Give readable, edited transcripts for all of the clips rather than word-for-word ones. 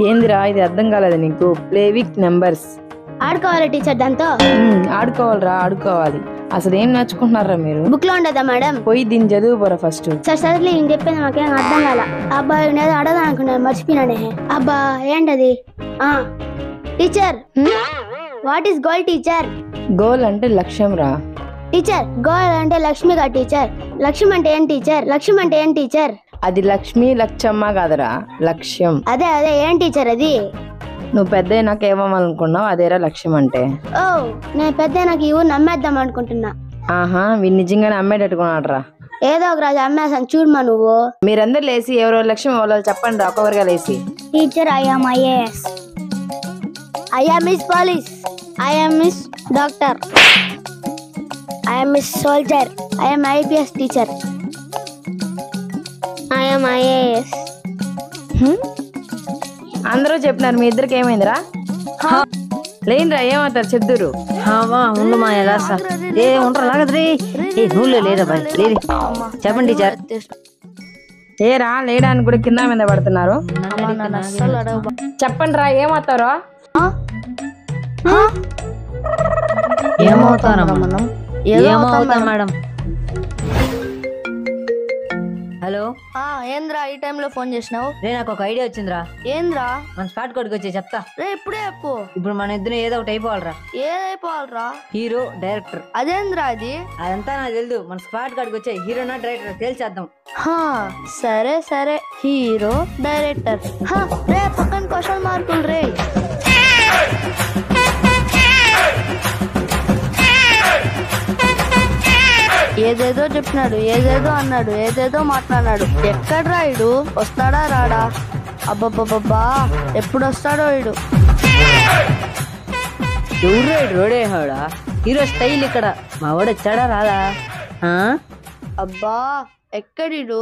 ఏందిరా ఇది అర్థం కాలేదు నీకు? ప్లే విత్ నెంబర్స్ ఆడుకోవాలి టీచర్ దాంతో. ఆడుకోవాలిరా, ఆడుకోవాలి. అసలు ఏం నేర్చుకుంటున్నారా మీరు? బుక్ లో ఉండదా మేడం? పోయి దీన్ని చదువు పోరా ఫస్ట్. సరే సరేలే, నేను చెప్పేది మాకేం అర్థం కాల. అబ్బా నేను అడగదా అనుకున్నాను, మర్చిపోయినానే. అబ్బా ఏంటది? Teacher, what is goal teacher? Goal అంటే లక్ష్యం రా టీచర్. గోల్ అంటే లక్ష్మిగా టీచర్. లక్ష్యం అంటే ఏం టీచర్? లక్ష్యం అంటే ఏం టీచర్? అది లక్ష్మి లక్ష్యమ్మ కాదురా, లక్ష్యం. అదే అదే ఏం టీచర్ అది? నువ్వు పెద్ద నాకు ఏమవ్వాలనుకున్నావు, అదేరా లక్ష్యం అంటే. ఓ, నేను పెద్ద నాకు ఈ ఊరు నమ్మేద్దాం అనుకుంటున్నా. ఆహా, వీడు నిజంగానే అమ్మేటట్టుకున్నాడు రా. ఏదో ఒక రోజు అమ్మేసాను చూడమా నువ్వు. మీరందరూ లేసి ఎవరో లక్ష్యం ఎవరో చెప్పండి రా, ఒక్కొక్కరిగా లేసి. Teacher, I am IAS. I am miss police. I am miss doctor. I am miss soldier. I am IPS teacher. I am IAS. అందరూ చెప్పినారు, మీ ఇద్దరికి ఏమైందిరా? లేనిరా, ఏమవుతారు చెప్తురు. ఉండమా ఎలా సార్? ఏ ఉంటారు లాగద్రీ. ఏ నూనె లేదా బాయ్, లేదు. చెప్పండి టీచర్. ఏరా లేయడానికి కూడా కింద మీద పడుతున్నారు. చెప్పండి రా, ఏమవుతారో? ఏమవుతాం మేడం? హలో, ఏంద్రా ఈ టైంలో ఫోన్ చేసినావు? రే నాకు ఒక ఐడియా వచ్చిందిరా. ఏంద్రా? మన స్పాట్ కోడ్కి వచ్చి చెప్తా. రే ఇప్పుడే చెప్పు. ఇప్పుడు మన ఇద్దరు ఏదో ఒకటి అయిపోవాలరా. ఏదైపోవాలరా? Hero director. అదేంద్రా అది? అదంతా నాకు తెలియదు. మన స్పాట్ కోడ్కి వచ్చే హీరోనా డైరెక్టర్ తేల్చేద్దాం. సరే సరే, హీరో డైరెక్టర్. రే పక్కన క్వశ్చన్ మార్కులు రే. ఏదేదో చెప్పినాడు, ఏదేదో అన్నాడు, ఏదేదో మాట్లాడాడు. ఎక్కడ రాయుడు? వస్తాడా రాడా? అబ్బబ్బబ్బా, ఎప్పుడు వస్తాడో వీడు. ఎవరు రోడే హోడా? హీరో స్టైల్ ఇక్కడ. మా వాడు వచ్చాడా రాదా? అబ్బా ఎక్కడిడు?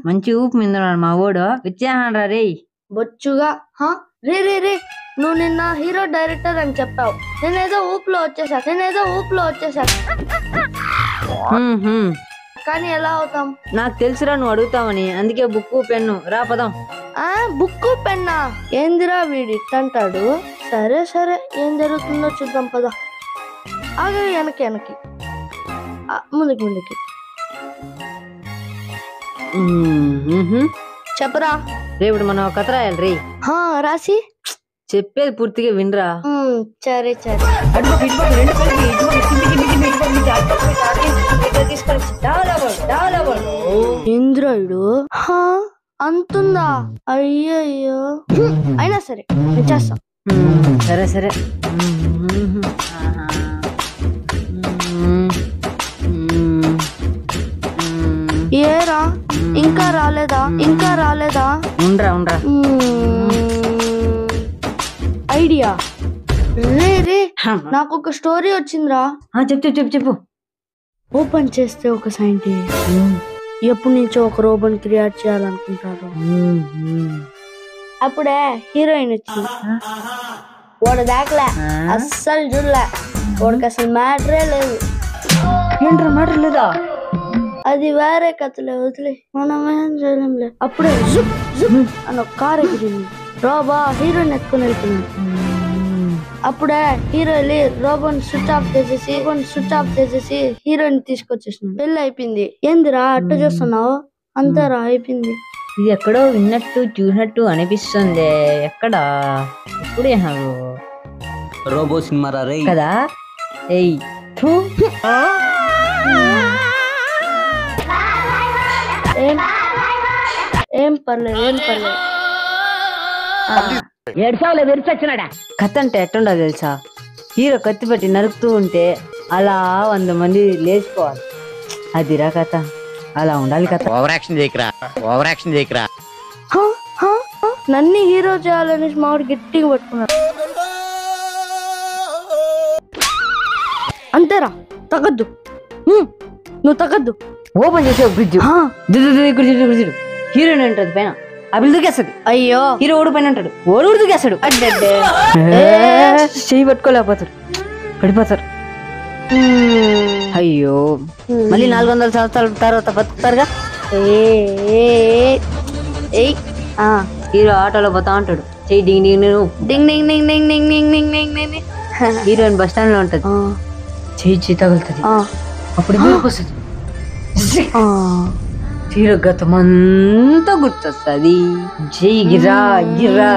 మంచి ఊపు మిందున్నాడు మా వాడు. వచ్చాహండ్రా రే. బొచ్చుగా. రే రే రే, నువ్వు నిన్న హీరో డైరెక్టర్ అని చెప్పావు. నేనేదో ఊపులో వచ్చేసా. కానీ ఎలా అవుతాం? నాకు తెలుసురా నువ్వు అడుగుతావని, అందుకే బుక్ పెన్ను రా పదం. బుక్కు పెన్నా? ఏందిరా వీడి అంటాడు. సరే సరే, ఏం జరుగుతుందో చూద్దాం పద. ఆగే, వెనక్కి ముందుకి. చెప్పరా. రేపు మనం కథ రాయాలి రే. రాసి చెప్పేది పూర్తిగా వినరా. సరే సరే. ఇంద్రుడు అంతుందా? అయ్యయ్యో, అయినా సరే నేను చేస్తా. సరే సరే. ఏరా ఇంకా రాలేదా? ఉండరా. ఐడియా. రే నాకు ఒక స్టోరీ వచ్చిందిరా. చెప్పు. ఓపెన్ చేస్తే ఒక సైంటిస్ట్ ఎప్పటి నుంచో ఒక రోబోట్ క్రియేట్ చేయాలనుకుంటారు. అప్పుడే హీరోయిన్ వచ్చింది. వాడు దాకలే, అస్సలు చూడలే. వాడికి అసలు మ్యాటరే లేదు. ఏంట్రా మ్యాటర్ లేదా? అది వేరే కథలే, వదిలే, మనమేం చేయలేంలే. అప్పుడే జుప్ జుప్ అని ఒక కారు ఎగిరింది. రోబో హీరోయిన్ ఎత్తుకుని వెళ్తున్నాడు. అప్పుడే హీరో వెళ్ళి రోబోన్ స్విచ్ ఆఫ్ చేసేసి హీరోయిన్ తీసుకొచ్చేసినాడు. పెళ్లి అయిపోయింది. ఏందిరా అట్టు చూస్తున్నావు? అంతేరా, అయిపోయింది. ఇది ఎక్కడో విన్నట్టు చూసినట్టు అనిపిస్తుంది. ఎక్కడ ఎప్పుడే రోబో సినిమా కదా? ఏం పర్లేదు. కథ అంటే ఎట్టుండో తెలుసా? హీరో కత్తి పెట్టి నరుకుతూ ఉంటే అలా 100 మంది లేచిపోవాలి. అదిరా కథ. అలా ఉండాలి కథ. ఓవర్ యాక్షన్ చేయకరా. నన్ను హీరో చేయాలని మామిడి గట్టిగా పట్టుకున్నాడు. అంతేరా, తగ్గద్దు. నువ్వు తగ్గద్దు. ఓపెన్ చేసే బ్రిడ్జ్ హీరోయిన్ ఉంటుంది పైన. ఆ బిల్ దూకేస్తుంది. అయ్యో, హీరో ఓడి పైన ఉంటాడు. ఓడి దూకేస్తాడు. చెయ్యి పట్టుకోలేకపోతారు, పడిపోతారు. అయ్యో, మళ్ళీ 400 సంవత్సరాల తర్వాత బతుకుతారుగా. హీరో ఆటోలో పోతా ఉంటాడు, చెయ్యి డింగ్ డింగ్ డింగ్ డింగ్ డింగ్ డింగ్ డింగ్ డింగ్ డింగ్ డింగ్ డింగ్ డింగ్. హీరోయిన్ బస్ స్టాండ్ లో ఉంటది, చెయ్యి తగులుతుంది, అప్పుడు వస్తుంది. హీరో గతం అంతా గుర్తొస్తుంది, చెయ్యి గిరా గిరా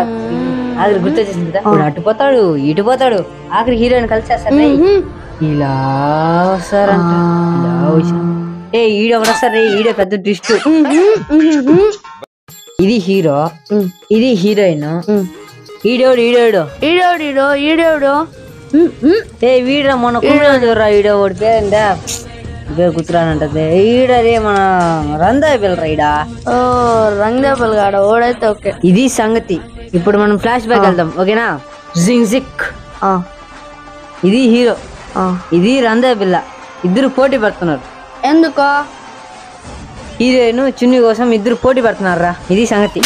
అది గుర్తొచ్చేసింది కదా. ఇప్పుడు అటు పోతాడు ఇటు పోతాడు, ఆఖరి హీరోయిన్ కలిసేస్తారు. ఇలా వస్తారంట, ఇలా వచ్చి ఏ ఈడో వస్తారు, ఈడో పెద్ద ట్విస్ట్. ఇది హీరో, ఇది హీరోయిన్, ఈడోడు ఈడోడు ఈడోడు ఈడోడు ఏ వీడరా మొన్న కుమ్మినా చూడరా, ఈడో వాడి పేరుందా పేరు గుర్తురానంటది. ఈడదే మన రందా పిల్లరా ఈడ. ఓ రంగదేపల్ గాడ ఓడైతే ఓకే. ఇది సంగతి. ఇప్పుడు మనం ఫ్లాష్ బ్యాక్ వెళ్దాం, ఓకేనా? జింగ్ జిక్. ఇది హీరో, ఇది రందా పిల్ల. ఇద్దరు పోటీ పడుతున్నారు. ఎందుకో? హీరోయిన్ చున్నీ కోసం ఇద్దరు పోటీ పడుతున్నారా. ఇది సంగతి.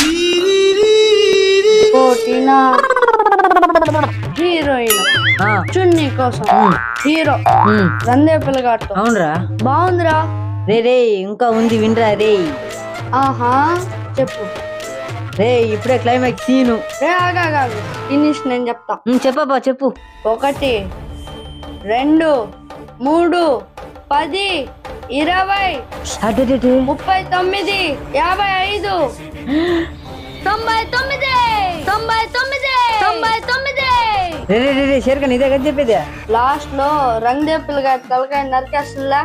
పోటీనా? హీరోయిన్ చున్నీ కోసం హీరో రందేపల్ గాడు. అవునరా, బాగుందిరా. రే రే ఇంకా ఉంది వినరా రే. ఆహా చెప్పు రే ఇప్పుడే క్లైమాక్స్ సీను. రే ఆగా ఫినిష్ నేను చెప్తా. చెప్పబ్బా చెప్పు. 1 2 3 10 20 39 55 99 రే రే రే షేర్ఖాన్ ఇదే కదా చెప్పేది. లాస్ట్ లో రంగదేపల్ గారి తలకాయ నరికేస్తుందా.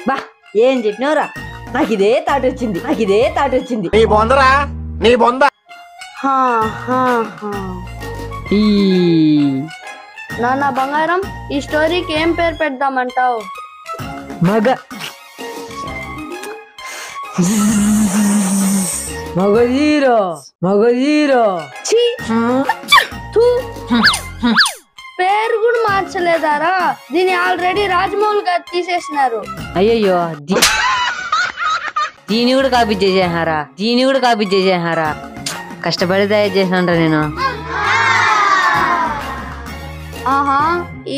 బా ఏం చెప్పినవరా, నాకు ఇదే థాట్ వచ్చింది, నాకు ఇదే థాట్ వచ్చింది. నీ బొందరా నీ బొంద. నాన్న బంగారం, ఈ స్టోరీకి ఏం పేరు పెడదామంటావు? మగ హీరో, మగ హీరో. పేరు కూడా మార్చలేదారా? దీన్ని ఆల్రెడీ రాజమౌళి గారు తీసేసినారు. అయ్యయ్యో, దీన్ని కూడా కాపీ చేసేహారా, దీన్ని కూడా కాపీ చేసేహారా. కష్టపడి తయారు చేసినంట నేను. ఆహా,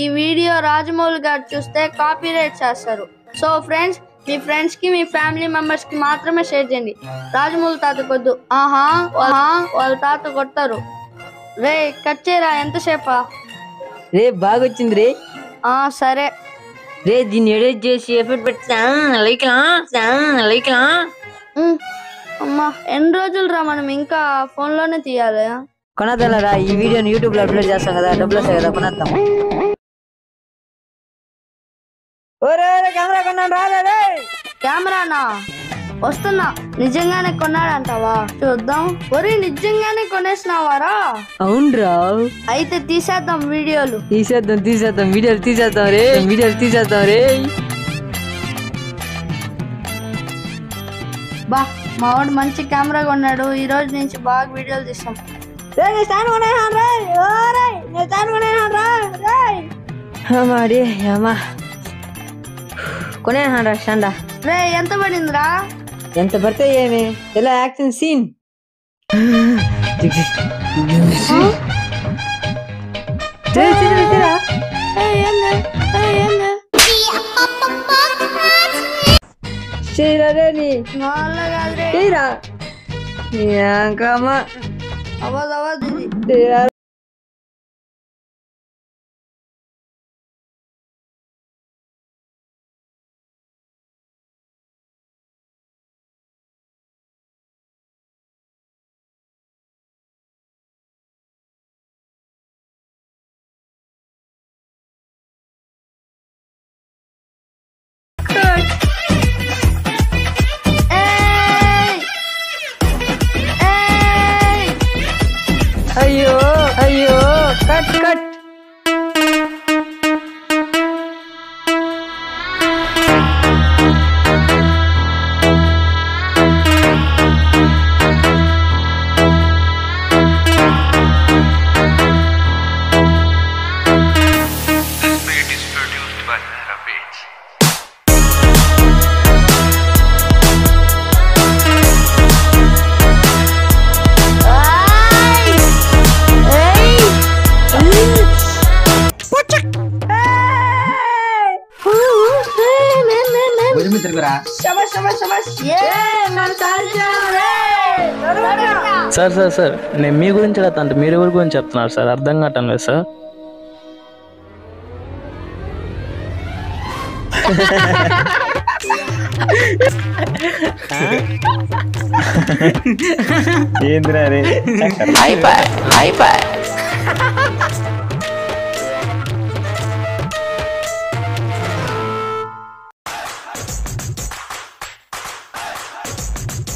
ఈ వీడియో రాజమౌళి గారు చూస్తే కాపీరైట్ చేస్తారు. సో ఫ్రెండ్స్, మీ ఫ్రెండ్స్ కి మీ ఫ్యామిలీ మెంబర్స్ కి మాత్రమే షేర్ చేయండి. రాజమౌళి తాత కొద్దు. వాళ్ళ తాత కొడతారు. రే కట్ చేయరా, ఎంతసేపా? రే బాగొచ్చింది రే. సరే రే దీన్ని ఎడిట్ చేసి ఎఫెక్ట్ పెట్టా లైక్లా. అమ్మా ఎన్ని రోజులు రా మనం ఇంకా ఫోన్ లోనే తీయాలి. కొనదలరా, ఈ వీడియోని యూట్యూబ్ లో అప్లోడ్ చేస్తాం కదా, డబ్బులు వస్తాయి కదా, కొనేద్దాం. కెమెరా కొన్నాను రాలే. కెమెరానా? వస్తున్నా. నిజంగానే కొన్నాడంటావా? చూద్దాం. ఒరే నిజంగానే కొనేసినావారా? అవునరా. అయితే తీసేద్దాం వీడియోలు. తీసేద్దాం వీడియోలు తీసేద్దాం రే. బా మా వాడు మంచి కెమెరా కొన్నాడు. ఈ రోజు నుంచి బాగా వీడియోలు తీస్తాం. కొనేహాన్రా షండా. రే ఎంత పడిందిరా? ఎంత పడితే ఏమి, ఎలా యాక్షన్ సీన్. అవ్వదు అయ్యో కట్ కట్. తిరుగురా సార్ సార్ సార్ నేను మీ గురించి అడుగుతా అంటే మీరు ఎవరి గురించి చెప్తున్నారు సార్? అర్థం కావటం లేదు సార్. ఏంద్రా రే అయిపోయి